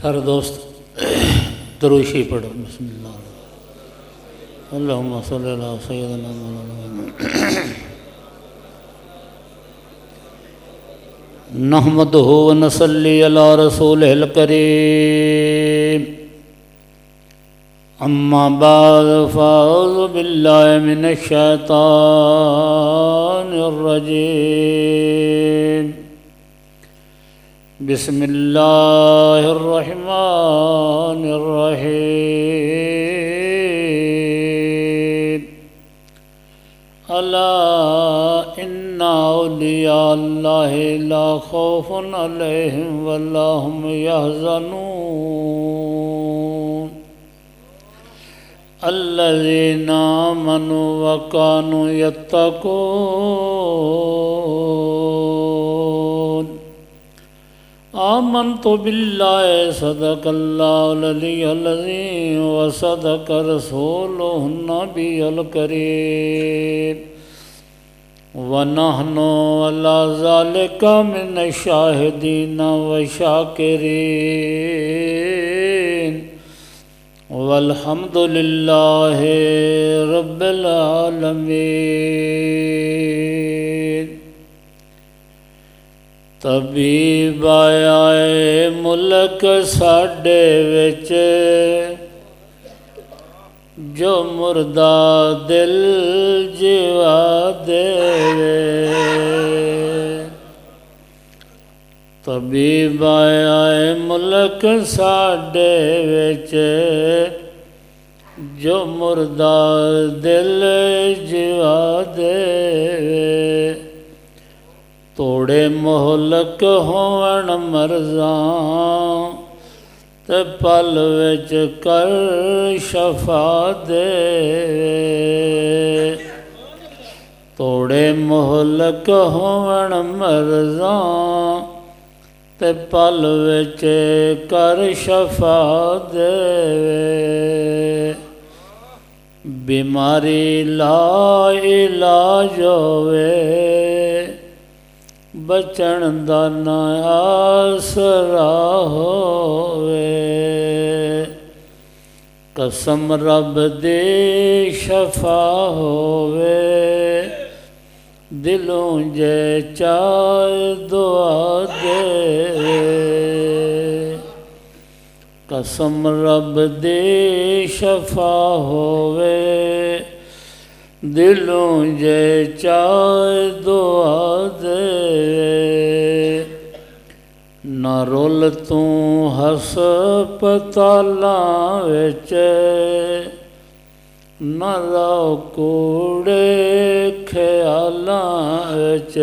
सारे दोस्त दरूशी पढ़ो। बिस्मिल्लाह अल्लाहुम्मा सल्ली अला सय्यिदिना नहमदुहु व नसल्ली अला रसूलिल करीम। अम्मा बाद फ़अऊज़ु बिल्लाहि मिनश शैतानिर रजीम। बिस्मिल्लाहिर्रहमानिर्रहीम। अला इन्ना औलिया अल्लाहि ला खौफुन अलैहिम वला हुम यहज़नून। अल्लज़ीना आमनू व कानू यत्तकून। आमन्तु बिल्लाहि सदक़ल्लाहुल अलियुल अज़ीम व सदक़ रसूलुहुन नबियुल करीम व नहनु अला ज़ालिका मिनश शाहिदीन व शाकिरीन वल्हम्दुलिल्लाहि रब्बिल आलमीन। तबीब आया मुल्क साडे विच जो मुर्दा दिल जीवा देवे। तबीब आया मुल्क साडे विच जो मुर्दा दिल जीवा देवे। तोड़े मोहलक होवन मरज़ां ते पल विच कर शफा देवे। तोड़े मोहलक होवन मरज़ां ते पल विच कर शफा देवे। बीमारी ला इलाज होवे बचन दा ना आसरा होवे। कसम रब दे शफा होवे दिलों जे चाहे दुआ दे। कसम रब दे शफा होवे दिलों जे चाहे दुआ दे। न रोल तू हस्पतालां विच न राव कूड़े ख्यालां विच।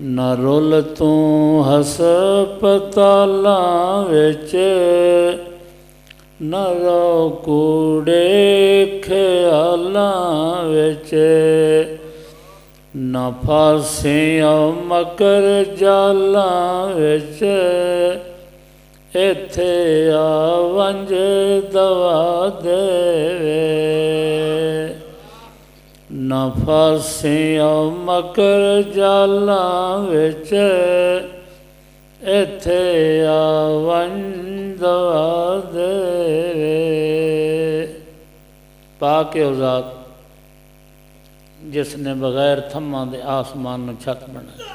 न रोल तू हस्पतालां विच न राव कूड़े ख्यालां विच। न फांसियां मकर जालां विच इत्थे आवंज दवा देवे। न फांसियां मकर जालां विच इत्थे आवंज दवा देवे। पाक औज़ात जिसने बगैर थम्मा दे आसमान नूं छत बनाया।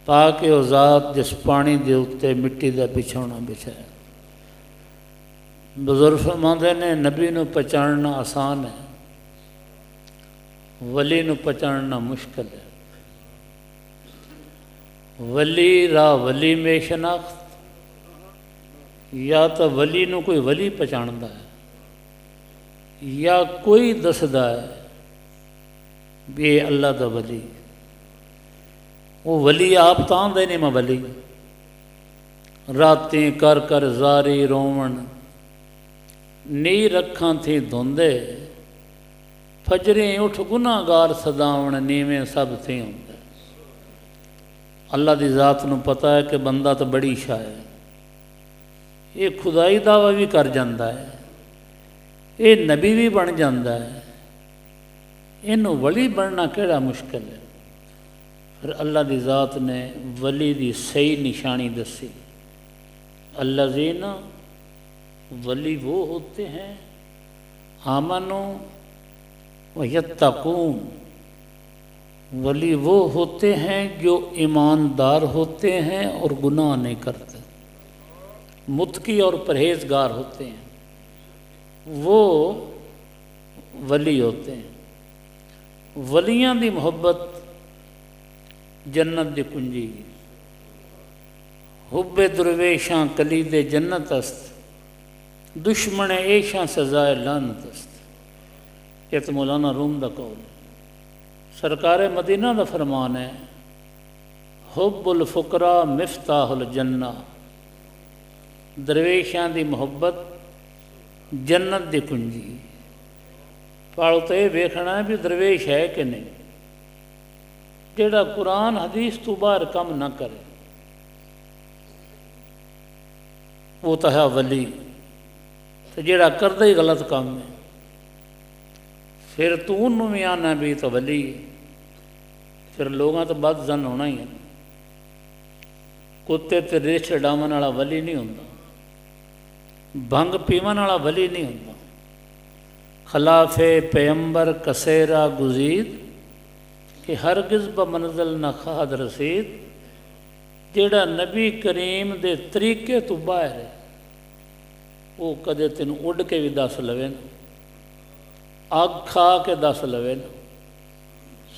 पाक औज़ात जिस पानी दे उत्ते मिट्टी दा बिछौना बिछाया। बुजुर्ग फरमांदे ने नबी नूं पहचानना आसान है, वली नूं पहचानना मुश्किल है। वली रा वली में शनाख्त, या तो वली नूं कोई वली पहचानदा है या कोई दसदा है भी ये अल्लाह दा वली। वो वली आप तां दे ने मैं वली। रातें कर कर जारी रोवण नीर अखां थी धुंदे। फजरें उठ गुनाहगार सदावण नीवें सब थी होंदे। अल्लाह दी ज़ात नूं पता है कि बंदा तो बड़ी शाह है। ये खुदाई दावा भी कर जाता है, ये नबी भी बन जाता है। इनू वली बनना केड़ा मुश्किल है। फिर अल्लाह की ज़ात ने वली की सही निशानी दसी। अल्लज़ीना, वली वो होते हैं, आमनो व यत्तकून, वली वो होते हैं जो ईमानदार होते हैं और गुनाह नहीं करते, मुत्की और परहेजगार होते हैं, वो वली होते हैं। वलियां दी मोहब्बत जन्नत दी कुंजी, हुब्बे दुर्वेशां कलीदे जन्नत अस्त, दुश्मन ऐशां सजाए लानत अस्त। ये तो मौलाना रूम दा कौल। सरकार मदीना का फरमान है, हुब्बुल फुकरा मिफ्ताहुल जन्ना, दरवेशां दी मोहब्बत जन्नत दी कुंजी। पालो तो यह वेखना है भी दरवेश है कि नहीं, जेड़ा कुरान हदीस तो बाहर कम ना करे वो तो है वली, तो जेड़ा करदा ही गलत काम है फिर तू उन्होंने भी आना भी तो वली है। फिर लोगों तो बद जन होना ही है। कुत्ते ते रेछ डावन वाला वली नहीं होंदा, भंग पीवन वाला वली नहीं होंदा। खिलाफे पैगंबर कसेरा गुजीद कि हरगिज़ ब मंजिल न खाद रसीद। जेड़ा नबी करीम दे तरीके तो बाहर है वो कदे तेन उड़ के भी दस लवे न, अग खा के दस लवे न,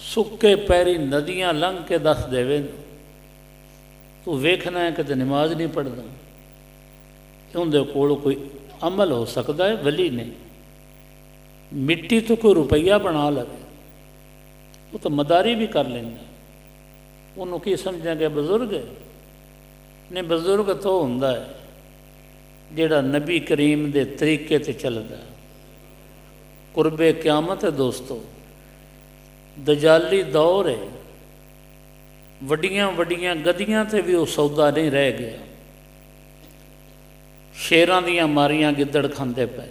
सुक्के पैरी नदियां लंघ के दस देवे न। तू वेखना है कि नमाज नहीं पढ़ता, उनके कोल कोई अमल हो सकता है, वली नहीं। मिट्टी तो कोई रुपया बना लवे वो तो मदारी भी कर लेंगे, उन्होंने की समझेंगे बजुर्ग है नहीं। बजुर्ग तो होंदा है जेड़ा नबी करीम दे तरीके ते चलदा। कुर्बे क़यामत है दोस्तों, दजाली दौर है, वड्डियां वड्डियां गद्दियां ते भी वो सौदा नहीं रह गया। शेरां दियां मारियां गिद्दड़ खांदे पे,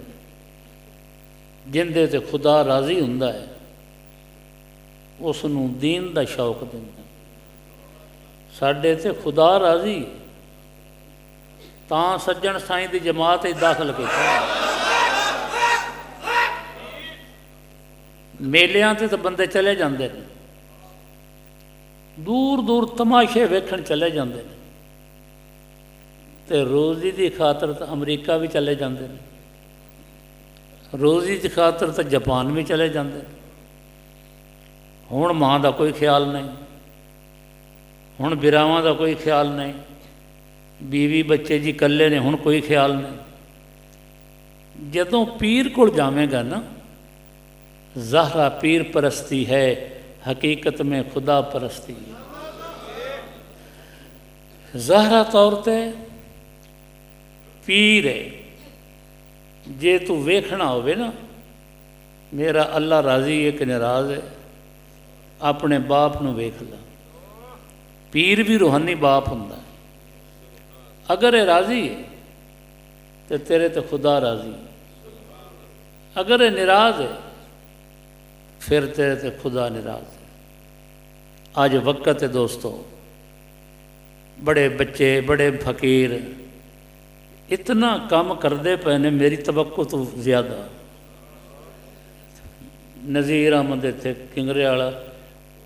जिंदे ते खुदा राजी हुंदा है उसनूं दीन दा शौक दिंदा। साडे ते खुदा राजी तां सज्जण साईं दी जमात ही दाखल किया। मेलियां ते तो बंदे चले जाते हैं, दूर दूर तमाशे वेखण चले जाते हैं, तो रोज़ी की खातर तो अमरीका भी चले जाते हैं, रोज़ी की खातर तो जापान भी चले जाते हैं। हुण माँ का कोई ख्याल नहीं, हुण बिरावां का कोई ख्याल नहीं, बीवी बच्चे जी कल्ले ने, हुण कोई ख्याल नहीं। जदों पीर कोल जावेगा ना, ज़हरा पीर परस्ती है, हकीकत में खुदा परस्ती है। ज़हरा तौर पर पीर है। जे तू वेखना होवे ना मेरा अल्लाह राजी है कि नाराज़ है, अपने बाप नूं वेख ला। पीर भी रूहानी बाप हुंदा है। अगर ये राजी है तो तेरे तो खुदा राजी है, अगर ये निराज है फिर तेरे तो खुदा निराज है। आज वक्त है दोस्तों, बड़े बच्चे बड़े फकीर इतना काम करते पे ने, मेरी तवक्को तो ज़्यादा। नज़ीर अहमद इत्थे किंगरे वाला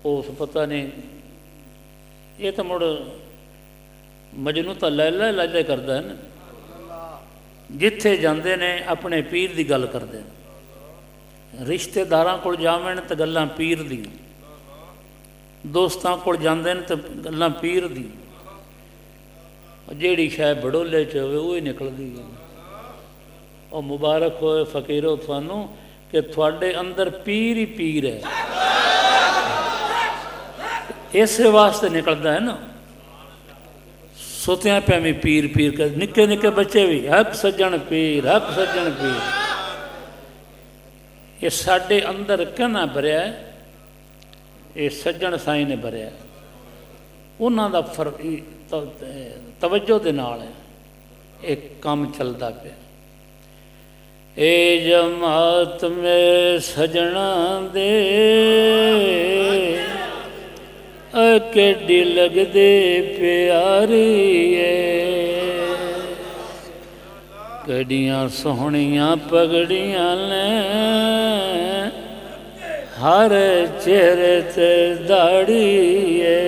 उस पता नहीं, ये तो मुड़ मजनू तो लैला लैले करता है ना, जिथे जाते ने अपने पीर की गल करते हैं। रिश्तेदारां कोल जावन तो गल्लां पीर दी, दोस्तां कोल जांदे ने तो गल्लां पीर दी, जिहड़ी शायद बड़ोले च होवे वो ही निकलदी है। और मुबारक होए फकीरो थानू कि थोड़े अंदर पीर ही पीर है, इस वास्ते निकलता है ना। सुत्या पे भी पीर पीर कर, निके निके बच्चे भी हक सज्जन पीर, हक सज्जन पीर। ये साडे अंदर कहना भरिया है, ये सज्जन साईं ने भरिया, उन्हां दा तवज्जो दे नाल है एक काम चलता पे। ए जमात में सजना दे, ए केडी लगदे प्यारी है, कड़ियाँ सोहनियाँ पगड़ियाँ ने, हर चेहरे ते दाड़ी है।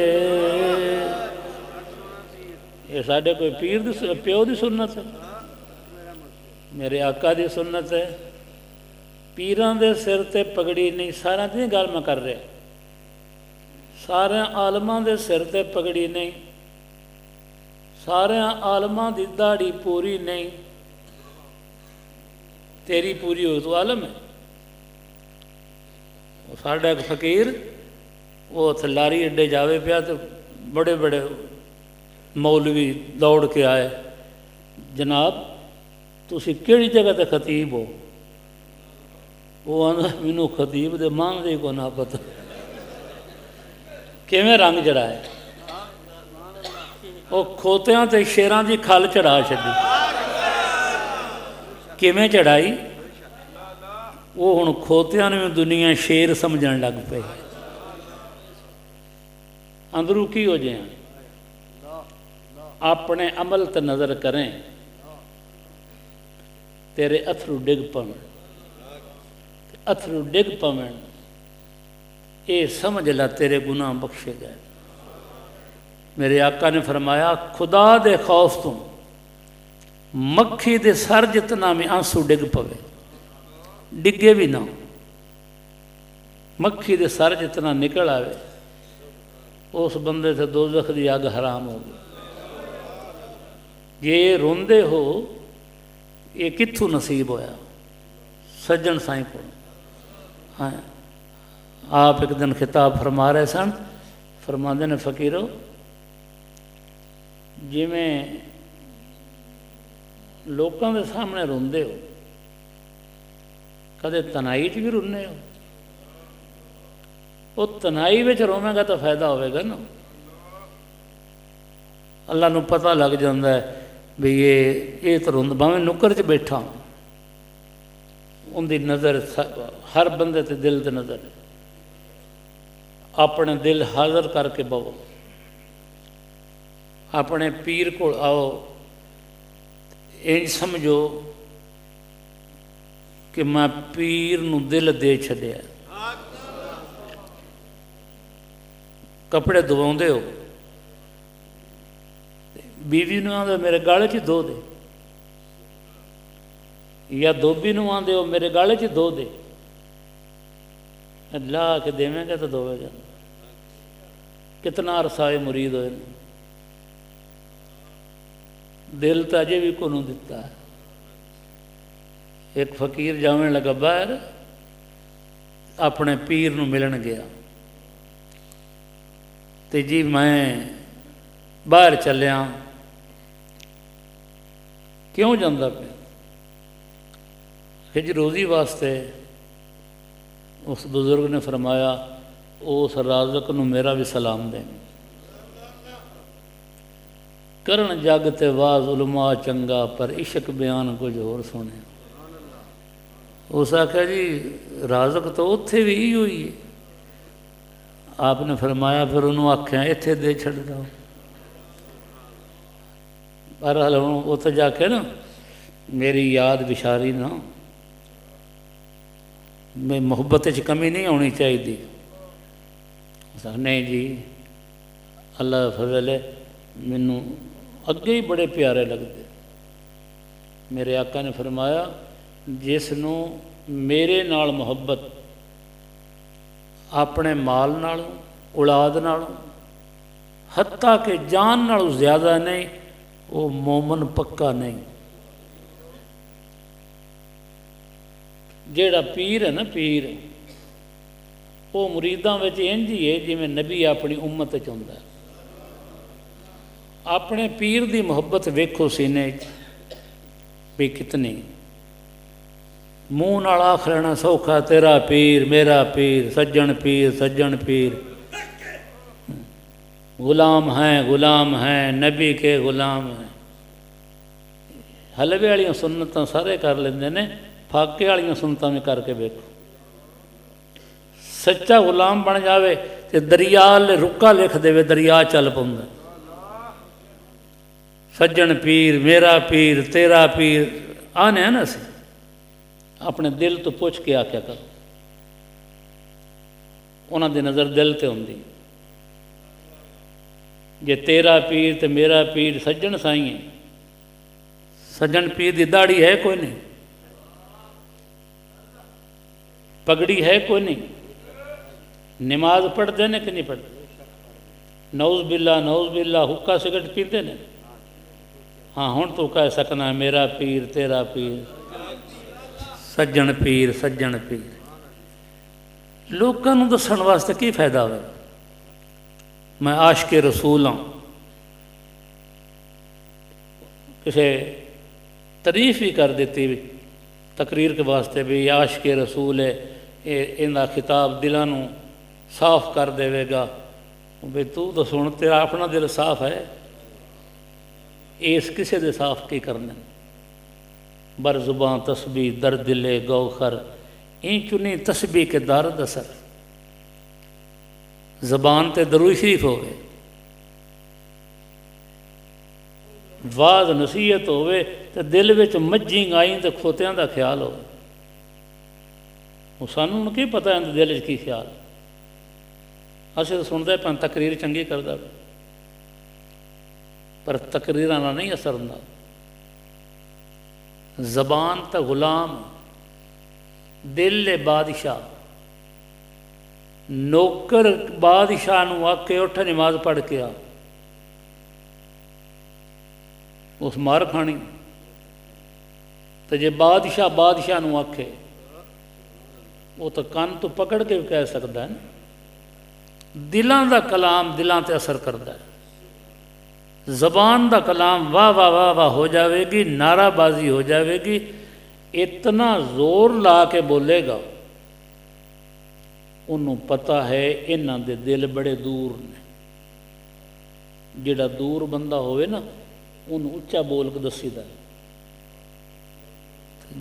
ये साढ़े कोई पीर दी प्यो की सुन्नत है, मेरे आका की सुन्नत है। पीरां दे सिर ते पगड़ी नहीं, सारा दी गल मैं कर रहा, सारे आलमां दे सिर ते पगड़ी नहीं, सारे आलमां दी दाड़ी पूरी नहीं, तेरी पूरी हो तो आलम है। साढ़ा एक फकीर वो उत्थे लारी अड्डे जावे पिया तो बड़े बड़े मौलवी दौड़ के आए, जनाब तुसी किहड़ी जगह ते खतीब हो? वो आंदा मैनू खतीब दे मान दे को ना पता, किवें रंग चढ़ाए। वो खोतियां ते शेरां दी खल चढ़ा छड्डी, किवें चढ़ाई? वो हुण खोतियां नूं दुनिया शेर समझण लग पई। अंदरों की हो जाए, अपने अमल ते नज़र करें, तेरे अथरू डिग पवन, अथरू डिग पवन, ये समझ ला तेरे गुनाह बख्शे गए। मेरे आका ने फरमाया खुदा दे खौफ तो मक्खी दे सर जितना में आंसू डिग पवे, डिगे भी ना, मक्खी दे सर जितना निकल आवे, उस बंदे से दोज़ख दी अग हराम हो गई। ये रोंदे हो, ये कित्थों नसीब होया? सज्जन साईं को। हाँ, आप एक दिन खिताब फरमा रहे सन, फरमाते ने फकीरो जिमें लोगों के सामने रोंदे हो, कदे तनाई च भी रोने हो? वो तनाई में रोवेगा तो फायदा होगा ना, अल्लाह नूं पता लग जाता है भी ये तो रोंद, भावें नुक्कर च बैठा उनकी नज़र हर बंदे ते दिल ते नज़र, अपने दिल हाज़र करके बवो, अपने पीर को आओ, इंज समझो कि मैं पीर नूं दिल दे छड्या। कपड़े धवाउंदे हो, बीवी नूं आंदे मेरे गाले च धो दे, या धोबी नूं आंदे हो मेरे गाले च धो दे, ला के देवेंगे तो धोवेगा। कितना अरसाए मुरीद होए, दिल तो अजे भी को दिता है। एक फकीर जावन लगा बाहर, अपने पीर नूं मिलन गया, ते जी मैं बाहर चलिया, क्यों जांदा पे? हिज रोज़ी वास्ते। उस बुजुर्ग ने फरमाया उस राज़क नूं मेरा भी सलाम दें, करन जग ते वाज उलमा चंगा, पर इश्क बयान कुछ होर सुने। उस आख्या जी राज़क तो उत्थे भी ही हुई है। आपने फरमाया फिर उन्होंने आख्या इत्थे दे छड़ दो। पर हल हूँ उत्थे जाके ना मेरी याद विशारी ना, मैं मुहब्बत च कमी नहीं होनी चाहिए। नहीं जी अल्लाह फजल है, मैनू अगे ही बड़े प्यारे लगते। मेरे आका ने फरमाया जिसनों मेरे नाल मुहब्बत अपने माल नालों, औलाद नालों, हत्ता के जान नालों ज़्यादा नहीं, वो मोमन पक्का नहीं। जेड़ा पीर है ना, पीर वो मुरीदां विच इंज ही है जिवें नबी अपनी उम्मत च हुंदा है। अपने पीर की मुहब्बत वेखो सीने भी कितनी, मूँह नाल आख लेना सौखा तेरा पीर मेरा पीर, सज्जन पीर सज्जन पीर, गुलाम हैं नबी के गुलाम हैं। हलवे वाली सुन्नतां सारे कर लेंदे ने, फाके वाली सुन्नतां भी करके वेखो। सच्चा गुलाम बन जावे तो दरिया रुका लिख देवे, दरिया चल पाਉਂਦਾ। सज्जन पीर, मेरा पीर, तेरा पीर आने है ना, असी अपने दिल तो पुछ के आख्या करो। उन्होंने नज़र दिल ते होंदी। जे तेरा पीर तो मेरा पीर सज्जन साई है, सज्जन पीर की दाढ़ी है कोई नहीं, पगड़ी है कोई नहीं, नमाज पढ़ते ने कि नहीं पढ़ते, नौज बिल्ला हुक्का सिगरेट पीते ने। हाँ हुण तू कह सकना मेरा पीर तेरा पीर, सज्जन पीर सज्जन पीर। लोगों दसन वास्ते की फायदा हो। मैं आशिक़े रसूल हाँ, किसे तारीफ भी कर दी तकरीर के वास्ते भी आशिक़े रसूल है, इनका खिताब दिलों को साफ कर देवेगा। भी तू तो सुन, तेरा अपना दिल साफ है, इस किसी दे साफ की करने। बर जुबान तस्बी दर दिले गौखर, इंच चुनी तस्बी के दर दसर। जबान ते दरूद शरीफ हो गए, वाज नसीहत होवे तो दिल विच मज्जी गाई तो खोतियां का ख्याल हो। सानू की पता है दिल की ख्याल, असीं तो सुनते पां तकरीर चंगी करदा, पर तकरीर ना नहीं असर होंदा। जबान तो गुलाम, दिल बादशाह। नौकर बादशाह नूं आके उठ नमाज पढ़ के आ, उस मार खानी। तो जे बादशाह नूं आखे, वो तो कान तो पकड़ के भी कह सकता है ना। दिलों का कलाम दिलों ते असर करता है। जबान का कलाम वाह वाह वाह वाह हो जाएगी, नाराबाजी हो जाएगी, इतना जोर ला के बोलेगा, उन्होंने पता है इन्हां दे दिल बड़े दूर ने। जिहड़ा दूर बंदा होवे ना, उन्होंने उच्चा बोल के दसीदा,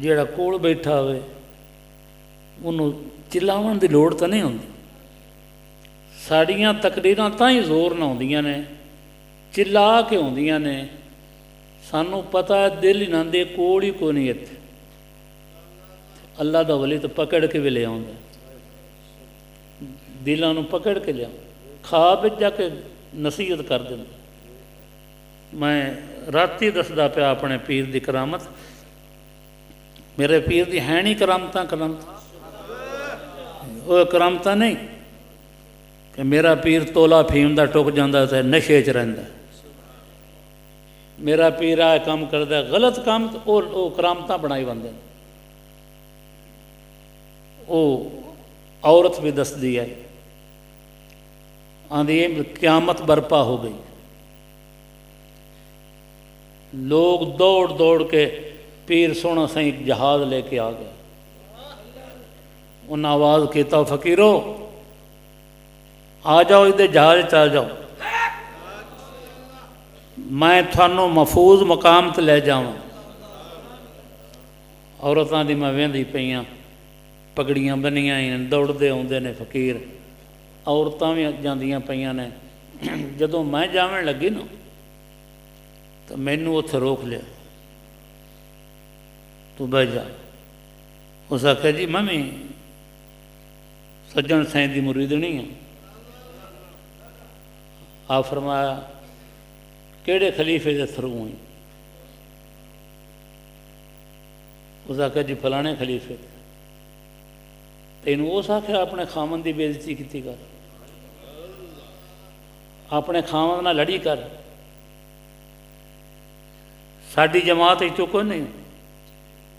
जिहड़ा कोल बैठा होवे उन्होंने चिल्लावन की लोड़ तो नहीं होंदी। साड़ियाँ तकरीरां तां ही जोर ना आउंदियां ने, चिल्ला के आउंदियां ने। सानू पता है दिल ही ना दे, कोल ही कोई नहीं इत्थे। अल्लाह दा वली तो पकड़ के भी ले आउंदा, दिलों में पकड़ के लिया, खाब जाके नसीहत कर देंदा। मैं राती दसदा पिया अपने पीर की करामत। मेरे पीर की है नहीं करामत, वो करामत नहीं कि मेरा पीर तोला फीम का टुक जाता तो नशे च रहिंदा। मेरा पीर आ काम करता गलत काम, तो वो करामत बनाई बंदे। वो औरत भी दसदी है, आंधी क्यामत बरपा हो गई। लोग दौड़ दौड़ के पीर सोना सही जहाज लेके आ गए। उन्हें आवाज़ किया, फकीरो आ जाओ, इधर जहाज च आ जाओ, मैं थानों महफूज मकाम ते ले जावां। औरतां दी मैं वेंदी पईयां, पगड़ियां बनियां हैं, दौड़ते आउंदे ने फकीर। औरतां भी जांदियां पईयां ने। जदों मैं जावन लगी ना, तो मैनू उत्थे रोक लिया, तू बह जा। उस आख्या जी मैं भी सज्जन साईं दी मुरीदनी है। आप फरमाया केड़े खलीफे के थरू हुई? उस आख्या जी फलाने खलीफे। तेन उस आख्या अपने खामन की बेइज्जती की कर, अपने खामन नाल लड़ी कर। साडी जमात चो कोई नहीं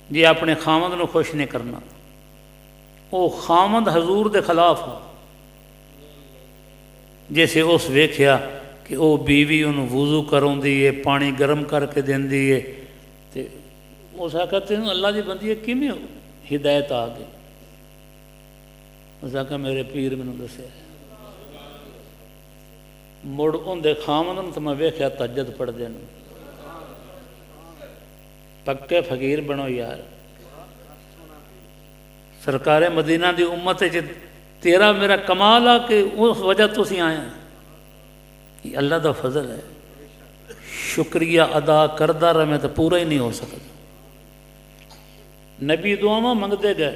जे अपने खामद नूं खुश नहीं करना। वो खामद हजूर के खिलाफ हो। जैसे उस वेख्या कि वह बीवी उन्होंने वुजू कराउंदी है, पानी गर्म करके देंदी है, तो उस आख्या तेन अल्लाह की बंदी है किमें हिदायत आ गई? उस आख्या मेरे पीर मैनूं दस्सिया। मुड़ उनके खामद तो मैं वेख्या तहज्जुद पढ़दे नूं। पक्के फकीर बनो यार। सरकारे मदीना की उम्मत तेरा मेरा कमाल आ कि उस वजह तो असीं आए हैं। अल्लाह का फजल है। शुक्रिया अदा करता रहे तो पूरा ही नहीं हो सकता। नबी दुआवां मंगते गए,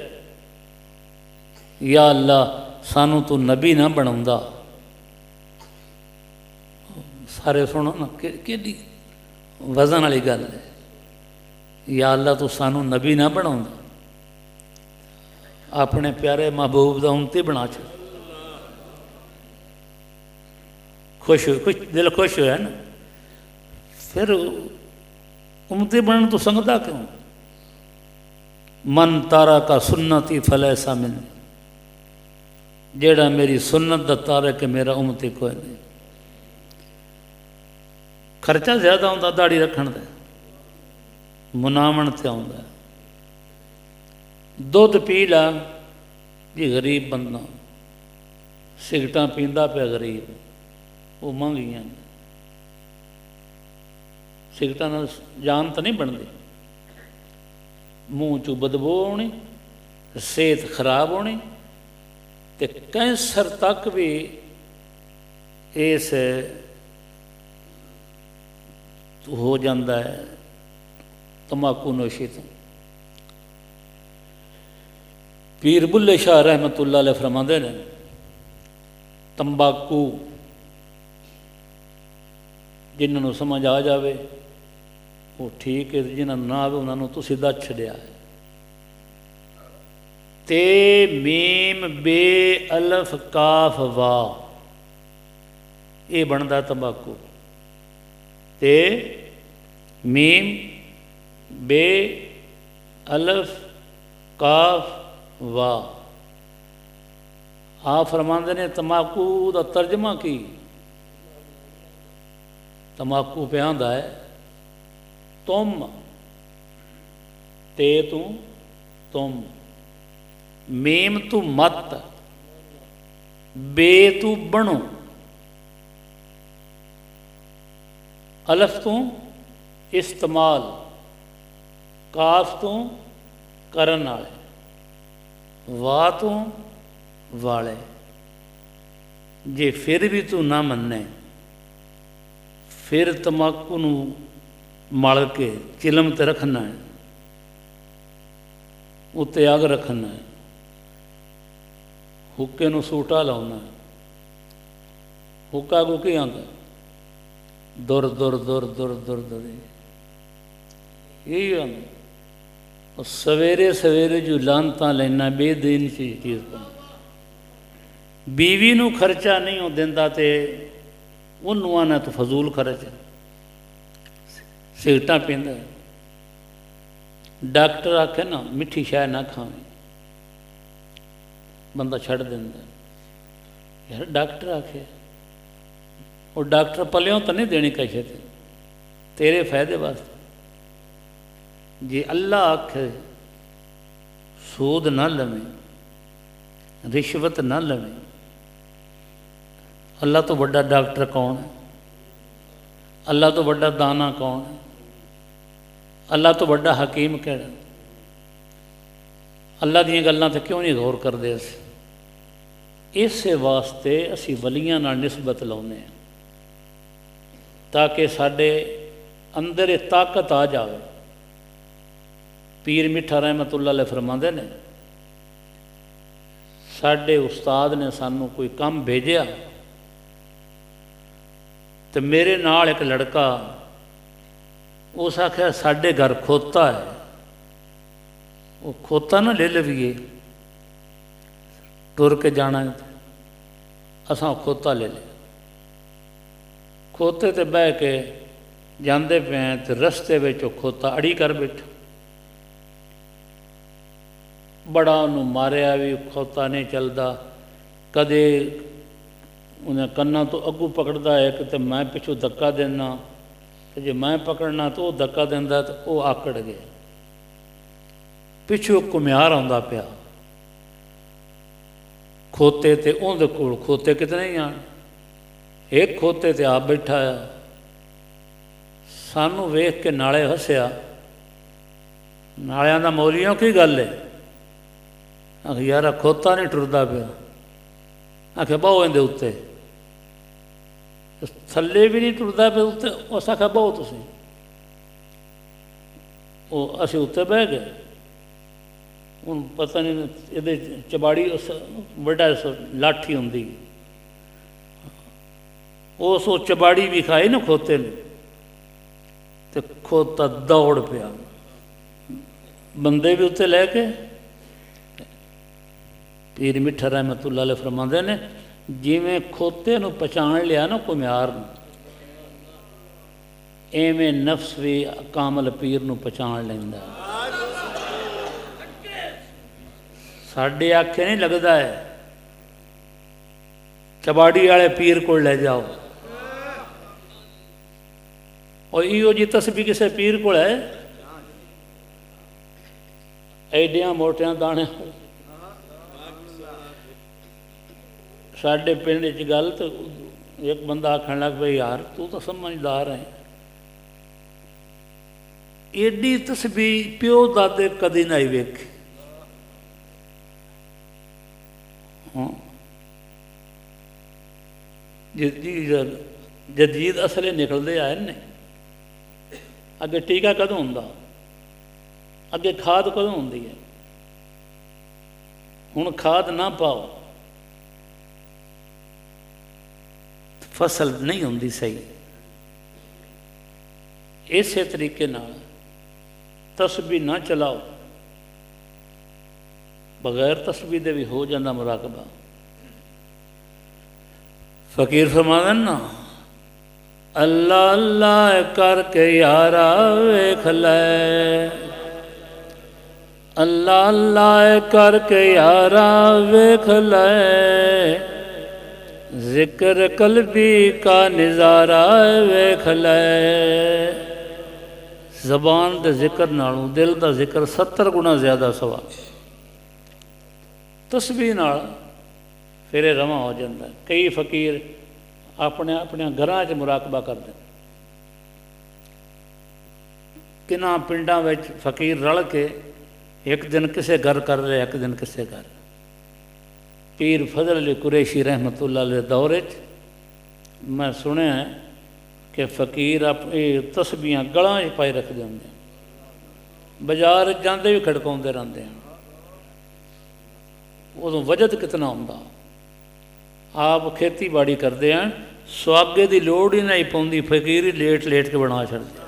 या अल्लाह सानू तू नबी ना बनाउंदा। सारे सुनो ना कि वजन वाली गल है। या अल्लाह तू सानू नबी ना बनाउंदा, अपने प्यारे महबूब का उम्मती बना छ। खुश दिल खुश होया ना। फिर उम्मती बनने तो संगदा क्यों? मन तारा का सुन्नती फलैसा मिल, जेड़ा मेरी सुन्नत दा तारा के मेरा उम्मती कोई नहीं। खर्चा ज़्यादा होंदा दाड़ी रखण दा, मुनावण ते आउंदा। दुध पी ला जी गरीब बंदा, सिगरटां पींदा पिया गरीब, वो महंगियां। सिगरटां नाल जान तो नहीं बनती, मूँह चों बदबू आनी, सेहत खराब होनी, तो कैंसर तक भी इस हो जाता है तंबाकू नोशी तो। पीर बुल्ले शाह रहमतुल्लाह अलैह फरमाते हैं, तंबाकू जिन्होंने समझ आ जाए वो ठीक है, जिन्होंने ना आए उन्होंने तो सीधा छड्या है। ते मीम बे अलफ काफ वाह, ये बनता तंबाकू। ते मीम बे अलफ काफ वाह। आप फरमाते ने तंबाकू का तर्जमा की? तंबाकू पे आंदा है तुम, ते तू तुम, मेम तू मत, बे तू बनो, अलफ तू इस्तेमाल, काफ तू करन वाले, वाह तू वाले। जे फिर भी तू ना मन्ने, फिर तंबाकू नू मल के चिलम ते रखना है, उत्ते अग रखना है, हुक्के नू सूटा लाउना है। हुक्का को की आंदा? दुर दुर दुर दुर दुर दुर, यही आंदा। सवेरे सवेरे जो लानता लेना बेदीन चीज़ पर। बीवी नू खर्चा नहीं हो दिंदा ते उन्होंने आना तो फजूल खर्च। सिगरटां पींदा, डॉक्टर आखे ना मिठी शै ना खावे, बंदा छड़ दिंदा। यार डॉक्टर आखे, और डॉक्टर पलियों तो नहीं देनी कैसे थे, तेरे फायदे वास्ते। जे अल्लाह आखे सूद ना लवे, रिश्वत ना लवे, अल्लाह तो बड़ा डॉक्टर कौन है? अल्लाह तो बड़ा दाना कौन है? अल्लाह तो बड़ा हकीम कहड़ा? अल्लाह दी गल्लां ते क्यों नहीं गौर करते? इस वास्ते असी वलियां नाल निस्बत लाउने हैं, ताकि साडे अंदर ताकत आ जाए। पीर मिठा रहमतुल्लाह अलैह फरमांदे ने, साडे उस्ताद ने सानू कोई काम भेजिया तो मेरे नाल एक लड़का, उस आख्या साडे घर खोता है, वो खोता ना ले लवीए, टुर के जाना है, असां खोता ले लिया। खोते ते बह के जाते पे तो रस्ते में खोता अड़ी कर बैठा। बड़ा उन्होंने मारिया भी, खोता नहीं चलता। कदे उन्हें कन्ना तो अगू पकड़ता है, कि मैं पिछू धक्का देना, तो जे मैं पकड़ना तो वह धक्का देंदा तो वह आकड़ गया। पिछू घुमियार आंदा पिया खोते ते, उहदे कोल खोते कितने ही आन, एक खोते ते आप बैठा है। सानू वेख के नाले हसिया, नालियां दा मौलियों की गल है? यार खोता नहीं टुरदा पिया, आखे बहु इहदे उत्ते, थल्ले भी नहीं टुरदा पे उत्ते। उस आखिया बहु तुसीं, वो असीं उत्ते बह गए। हूँ पता नहीं ये चबाड़ी उस बड़ा लाठी होंगी, उस चबाड़ी भी खाई ना खोते ने, तो खोता दौड़ पिया, बंदे भी उत्ते लैके। पीर मिठा रहमतुल्लाह अलैह फरमाते ने, जिमें खोते नूं पहचान लिया ना घुमियार नूं, एवें नफ्स भी कामल पीर नूं पहचान लैंदा। साडे आखे नहीं लगता है, चबाड़ी वाले पीर को ले जाओ। और इो जी तस्बीह किसी पीर को है, एडिया मोटिया दाने। साडे पिंड च गल तो एक बंदा आखन लग भाई यार तू तो समझदार है, एडी तस्बीह प्यो दादे कदी नहीं वेखी। हाँ जदीद असले निकलते आए ने। अगे टीका कदों होंदा, अगे खाद कदों होंदी है। हुण खाद ना पाओ फसल नहीं होंदी सही। इस तरीके नाल तस्बीह ना चलाओ, बगैर तस्बीह दे भी हो जाता मुराकबा। फकीर फरमाते ना, अल्लाह अल्लाह करके यारा वेख लै, अल्लाह अल्लाह करके यारा वेख लै, जिक्र कल्बी का नज़ारा वेख लै। ज़बान दे जिक्र नालों दिल का जिक्र 70 गुना ज़्यादा सवाब। तस्बीह नाल फिर रवा हो जाता। कई फकीर अपने अपने घरां च मुराकबा करते, किन्हां पिंडां विच फकीर रल के एक दिन किसे घर कर रहे, एक दिन किसे घर। पीर फजल अली कुरैशी रहमतुल्लाह अलैह दौरे मैं सुनिया कि फकीर अपनी तस्बीहां गलां च पाई रखते होंगे, बाजार जाते भी खड़काते रहते हैं। उदों वजद कितना होंदा। आप खेती बाड़ी करते हैं, सुआगे की लोड़ ही नहीं पाँदी, फकीर ही लेट लेट के बना छड़ते।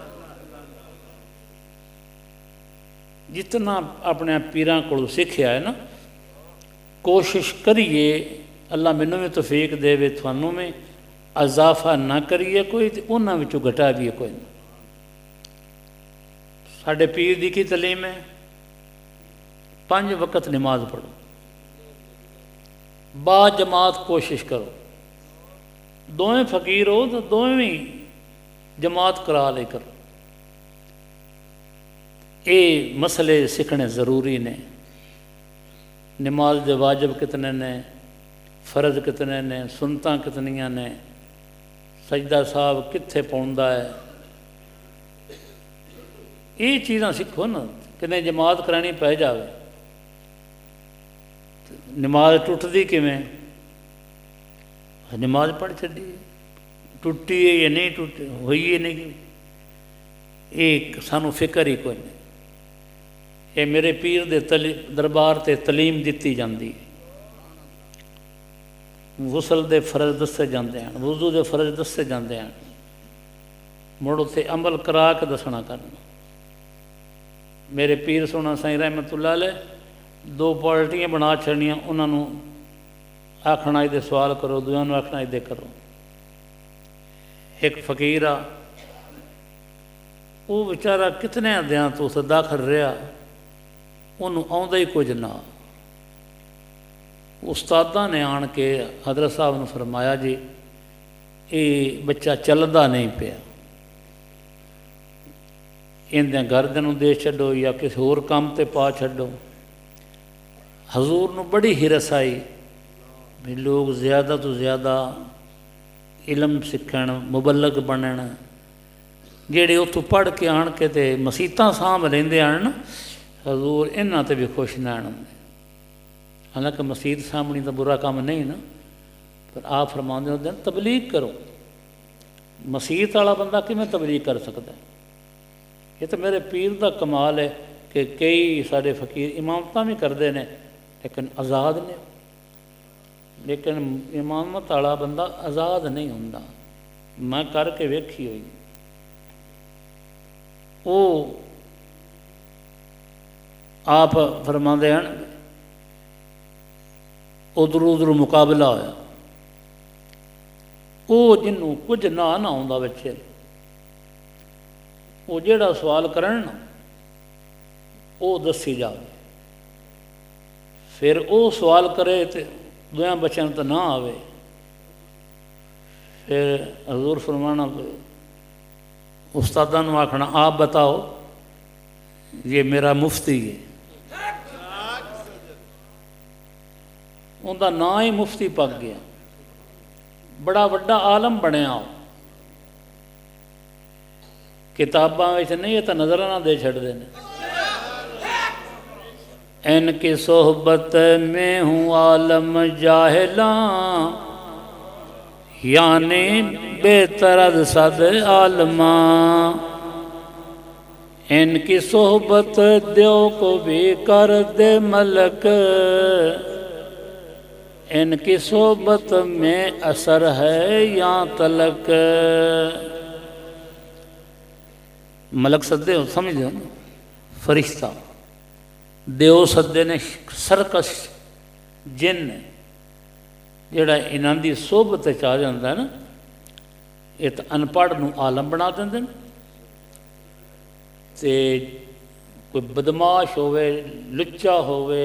जितना अपने पीरां कोलों सीखिया है ना, कोशिश करिए अल्लाह मैनू भी तौफीक देवे, थानू में इजाफा ना करिए कोई, तो उन्हां विचों घटाइए कोई ना। साडे पीर दी की तलीम है, 5 वक्त नमाज पढ़ो, बा जमात कोशिश करो। दोवें फकीर हो तो दोवें जमात करा ले करो। ये मसले सीखने ज़रूरी ने। नमाज दे वाजिब कितने ने, फ़र्ज कितने ने, सुनतां कितनियां ने, सजदा साहब कित्थे पौंदा है, ये चीज़ां सीखो ना। कितने जमात करानी पै जाए, नमाज टुटदी किवें, नमाज पढ़ छड्डी, टुटी है या नहीं टुटी, हुई है नहीं, ये सानू फिक्र ही कोई नहीं। ये मेरे पीर दे दरबार ते तलीम दिती जाती है। गुसल दे फर्ज दसे जाते हैं, वुजू दे फर्ज दसे जाते हैं, मुड़ उत्थे अमल करा के दसना करना। मेरे पीर सोना साईं रहमतुल्लाह अलैह 2 पार्टियां बना छड़ियां, उन्होंने आखना इहदे सवाल करो, दूसरों आखना इहदे करो। एक फकीर आ, वो बेचारा कितने अद्यां तो उस दाखल रहा, उन्होंने आउंदा ही कुछ ना। उस्तादा ने आन के हजरत साहब ने फरमाया जी ये बच्चा चलदा नहीं पिया, इन्हें घर नूं दे छड्डो या किसी होर काम ते पा छड्डो। हजूर नूं बड़ी हिरस आई भी लोग ज़्यादा तो ज़्यादा इलम सीखण, मुबलग बनन। जेड़े उत्थों पढ़ के आन के ते मसीतां सामभ रहिंदे आन ना, हजूर इन्हां ते भी खुश ना होंदे। हालांकि मसीत सामणी तो बुरा काम नहीं ना, पर आप फरमाते होते हैं तबलीग करो। मसीत वाला बंदा किवें तबलीग कर सकता है? ये तो मेरे पीर का कमाल है कि कई सारे फकीर इमामत भी करते हैं लेकिन आज़ाद ने, लेकिन इमामत वाला बंदा आज़ाद नहीं होंदा। मैं करके वेखी हुई। वो आप फरमाते हैं उधर उधर मुकाबला होया, वो जिन्हों कुछ ना आंदा बच्चे वो जेड़ा सवाल करन ना वो दसी जाए, फिर वो सवाल करे तो दोया बच्चों तो ना आवे, फिर हजूर फरमाना उस्तादा नूं आखना आप बताओ ये मेरा मुफ्ती है। उनका ना ही मुफ्ती पक गया, बड़ा वड्डा आलम बनया। किताबां विच नहीं, ये तो नज़राना दे छड़दे ने। इनकी सोहबत में हूँ आलम जाहिला, यानी बेतरद सद आलमा। इनकी सोहबत दो को भी कर दे मलक, इनकी सोहबत में असर है या तलक। मलक सदे हो, समझ दो, फरिश्ता। देव सदे ने सरकस जिन जोड़ा इन्हों की सोहबत आ जाता है ना, ये तो अनपढ़ नूं आलम बना देंगे। ते कोई बदमाश होवे, लुच्चा होवे,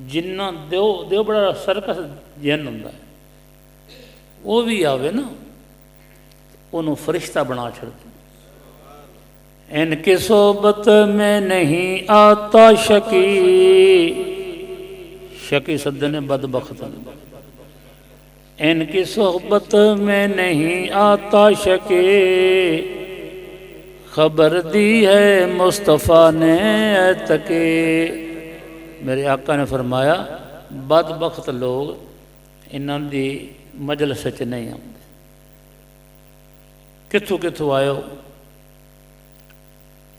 जिन्ना देव बड़ा सरकस जिन होंदा है, वो भी आवे ना उन्होंने फरिश्ता बना छड़ते। इनकी सोहबत में नहीं आता शकी, शकी सदे ने बदबख्त। इनकी सोहबत में नहीं आता शकी, खबर दी है मुस्तफ़ा ने तके। मेरे आका ने फरमाया बदबख्त लोग इन्हां दी मजलिस च नहीं आते। कित्थों कित्थों आयो,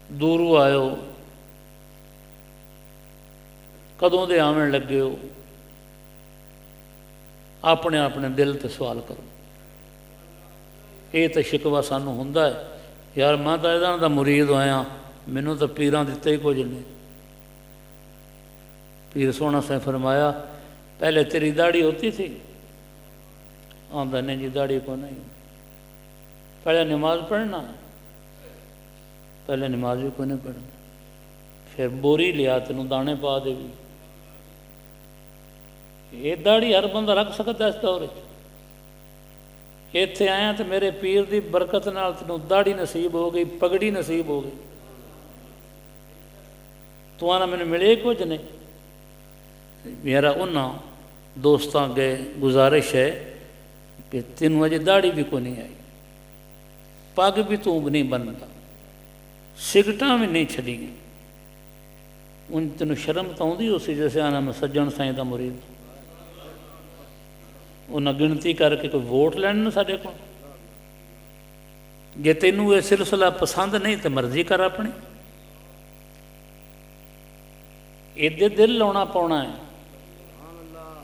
दूरों आयो, कदों दे आवन लगे हो, अपने अपने दिल ते सवाल करो। ये तो शिकवा सानू हुंदा है, यार मैं तो इहदा दा मुरीद आया, मैनू तो पीरां दिते ही कुछ नहीं। पीर सोहना से फरमाया पहले तेरी दाढ़ी होती थी? आंदा नहीं जी दाढ़ी को नहीं। पहले नमाज पढ़ना? पहले नमाज भी कोई नहीं पढ़ना। फिर बोरी लिया तेन दाने पा देगी। ये दाढ़ी हर बंदा रख सकता इस दौर। इत्थे आया तो मेरे पीर की बरकत नाल तेनों दाढ़ी नसीब हो गई, पगड़ी नसीब हो गई। तू आना मैंने मिले कुछ नहीं। मेरा उन्होंने दोस्तों अगे गुजारिश है कि तेनों अजे दाढ़ी भी को नहीं आई, पग भी तू नहीं बनता, सिगटा भी नहीं छड़ी। उन तेन शर्म तो आँदी उसी जैसे आना मैं सज्जन साईं का मुरीद। उन्हें गिनती करके कोई वोट लैन साढ़े को। जे तेनू ये सिलसिला पसंद नहीं तो मर्जी कर अपनी। इदे दिल लाना पाना है,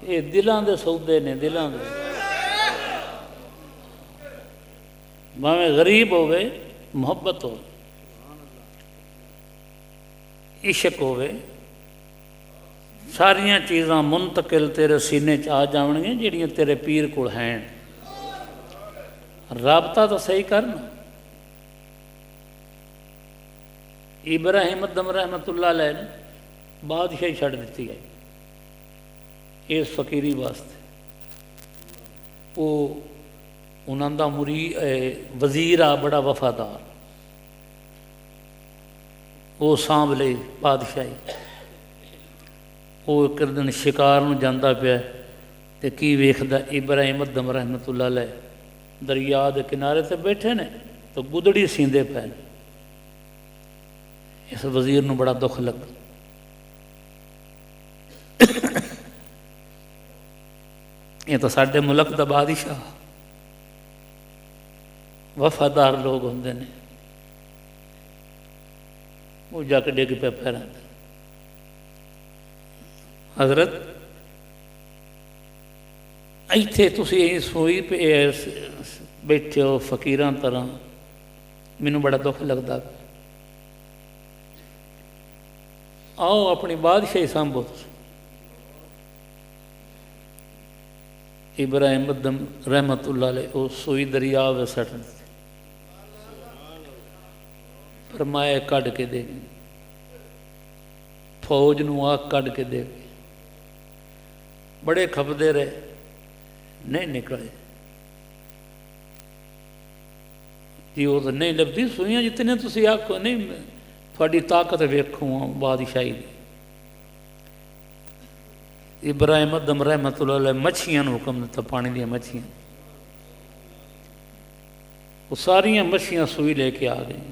ये दिलों के सौदे ने, दिलों के। भावें गरीब होवे, मुहब्बत हो, इश्क होवे, सारिया चीज़ां मुंतकिल तेरे सीने च आ जावणगियां जिहड़ियां तेरे पीर कोल हैं। राबता तो सही करना। इब्राहिम अदम रहमतुल्लाह अलैह ने बादशाही छड़ दी है इस फकीरी वास्ते। वो उन्हों का वजीर आ बड़ा वफादार, वो सांभ ले बादशाही। वो एक दिन शिकार में जाता पाया तो की वेखदा इब्राहिम अदम रहमतुल्लाह अलैह दरिया के किनारे ते बैठे ने तो गुदड़ी सींदे पे। इस वजीर नूं बड़ा दुख लगा। ये तो साडे मुल्क दा बादशाह वफादार लोग होंदे ने, वो जाके डिग पे पैरां ते। हजरत इत्थे तुसीं सोई पे बैठे हो फकीरां तरह, मैनूं बड़ा दुख लगदा। आओ अपनी बादशाही सांभो। इब्राहिम अदम रहमतुल्लाह अलैह वो सोई दरिया वे सट दी, फरमाया कढ़ के दे, फौज नूं आग कढ़ के दे। बड़े खपदे रहे, नहीं निकले जी। वो तो नहीं लभदी सुइयां जितने तुसीं आखो नहीं, थोड़ी ताकत वेखो बादशाही दी। इब्राहिम अदम रहमतुल्लाह अलैह मच्छियां नूं हुक्म दिता, पानी दी मच्छियां, वो सारियां मच्छियां सुई लेके आ गई।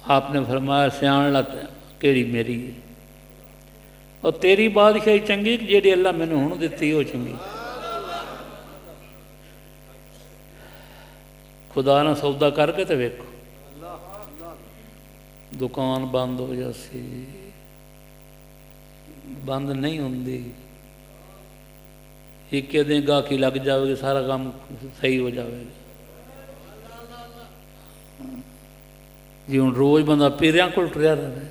आपने फरमाया सियाण ला केड़ी मेरी है, और तेरी बादशाही चंगी कि जेड़ी अल्लाह मैनूं हुण दित्ती वो चंगी। खुदा ना सौदा करके तो वेखो, दुकान बंद हो जासी, बंद नहीं होंदी, एक दिन गाहकी लग जाएगी, सारा काम सही हो जाएगा जी। हुण रोज़ बंदा पीरियां कोल टुरिया रहे,